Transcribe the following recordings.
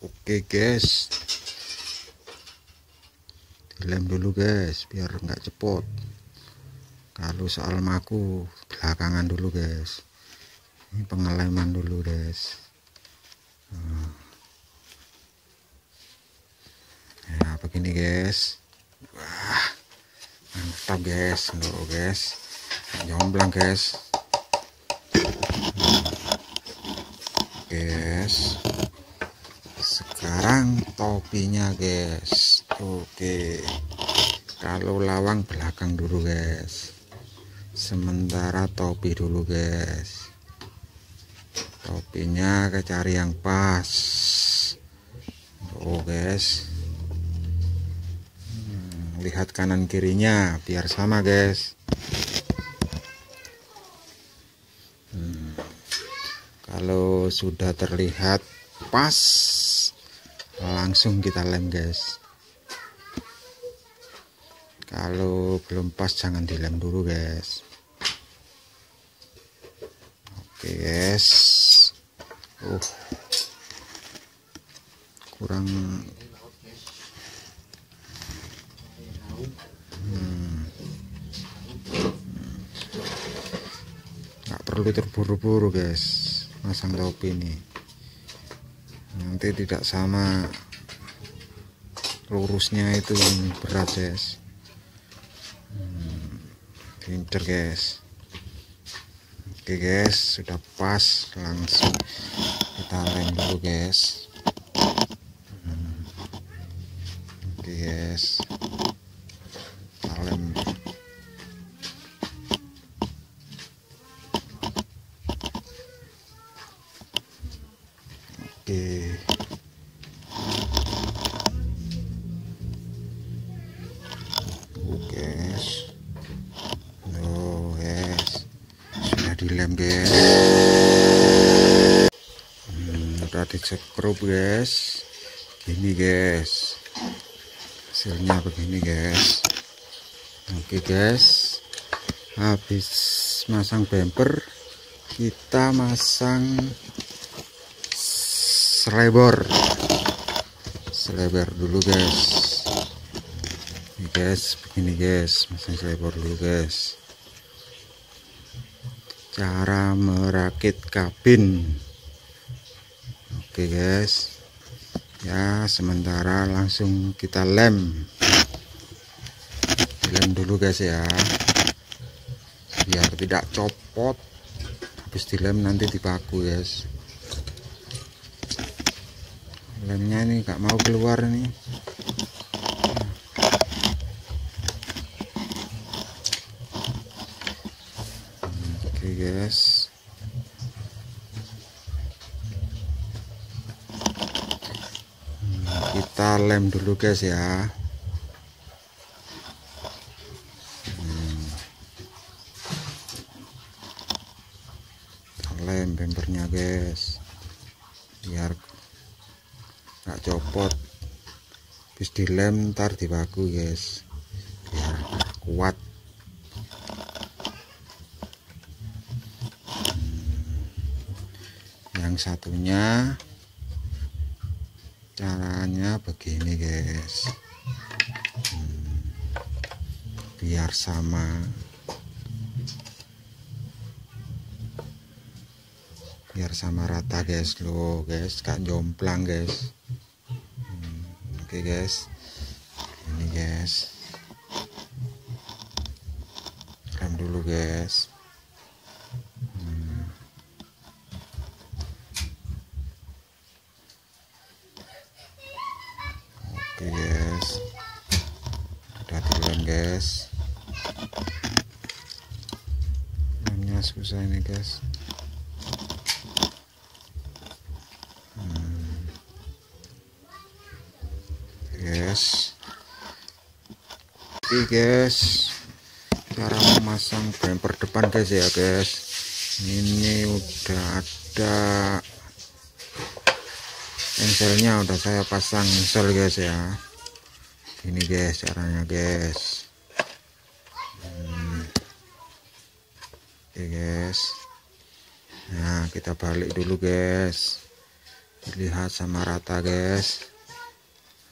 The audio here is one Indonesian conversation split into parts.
Oke guys, dilem dulu guys biar nggak cepot. Kalau soal maku belakangan dulu guys, ini pengeleman dulu guys. Ya begini guys. Wah mantap guys, loh guys, jomplang guys. Guys, sekarang topinya guys. Oke, kalau lawang belakang dulu guys, sementara topi dulu guys. Topinya cari yang pas. Oh guys, lihat kanan kirinya biar sama guys. Kalau sudah terlihat pas, langsung kita lem guys. Kalau belum pas jangan dilem dulu guys. Oke guys. Kurang nggak perlu terburu-buru guys masang topi ini, nanti tidak sama lurusnya, itu berat guys. Pinter guys. Oke guys, sudah pas, langsung kita lem dulu guys. Oke guys, kita lem. Oke, guys, loh guys, sudah dilem guys. Udah disekrup guys, gini guys, hasilnya begini guys. Oke guys, habis masang bemper, kita masang slebor dulu guys. Ini guys, begini guys, masang slebor dulu guys. Cara merakit kabin. Oke guys, ya sementara langsung kita lem dulu guys ya, biar tidak copot. Habis dilem nanti dipaku guys. Lemnya ini nggak mau keluar nih. Oke guys, kita lem dulu guys ya. Kita lem bempernya guys biar nggak copot. Habis dilem ntar dipaku guys biar kuat. Yang satunya caranya begini guys, biar sama. Biar sama rata guys, loh guys, gak jomplang guys. Oke guys, ini guys, rem dulu guys. Oke guys, udah dilem guys. Lemnya susah ini guys. Oke guys, cara memasang bemper depan guys ya guys. Ini udah ada engselnya, udah saya pasang engsel guys ya. Ini guys caranya guys. Oke guys, nah kita balik dulu guys. Lihat sama rata guys.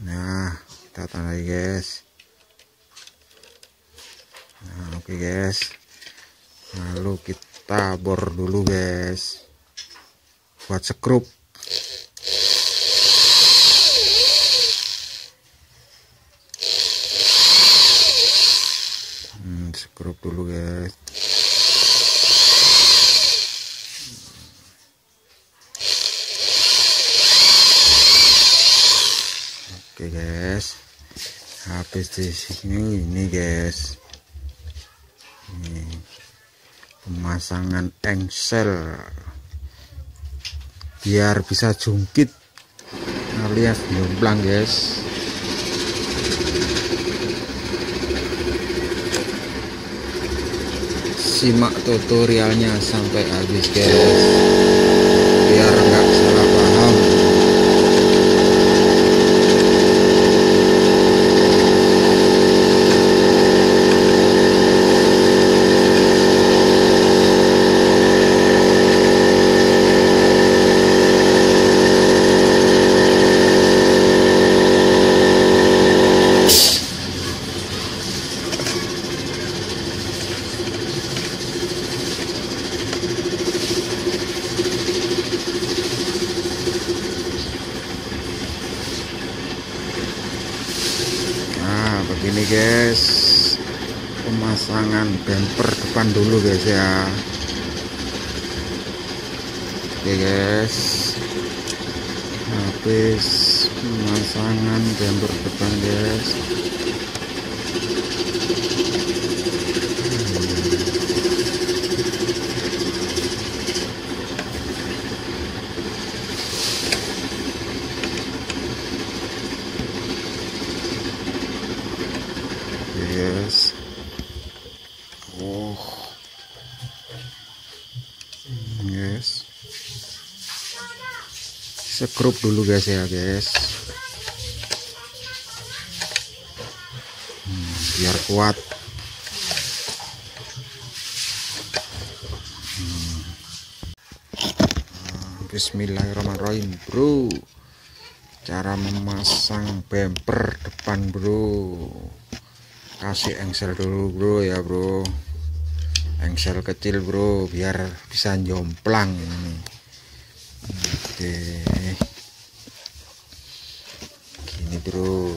Nah kita tandai guys. Nah oke guys, lalu kita bor dulu guys buat skrup. Skrup dulu guys. Oke guys, habis di sini ini guys, ini pemasangan engsel biar bisa jungkit alias jomplang guys. Simak tutorialnya sampai habis guys, biar nggak salah paham. Begini guys, pemasangan bemper depan dulu guys ya. Oke guys, habis pemasangan bemper depan guys. Yes. Oh. Yes. Skrup dulu guys ya guys. Biar kuat. Bismillahirrahmanirrahim bro. Cara memasang bemper depan bro. Kasih engsel dulu bro ya bro, engsel kecil bro biar bisa jomplang ini. Oke gini bro,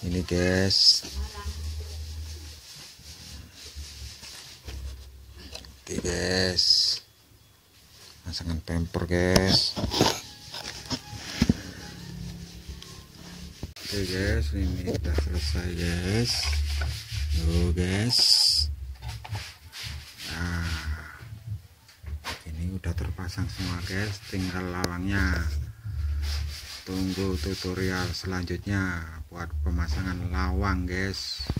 ini guys. Oke guys, pasangan bemper guys. Oke guys, ini udah selesai guys. Yo guys, nah ini udah terpasang semua guys, tinggal lawangnya. Tunggu tutorial selanjutnya buat pemasangan lawang guys.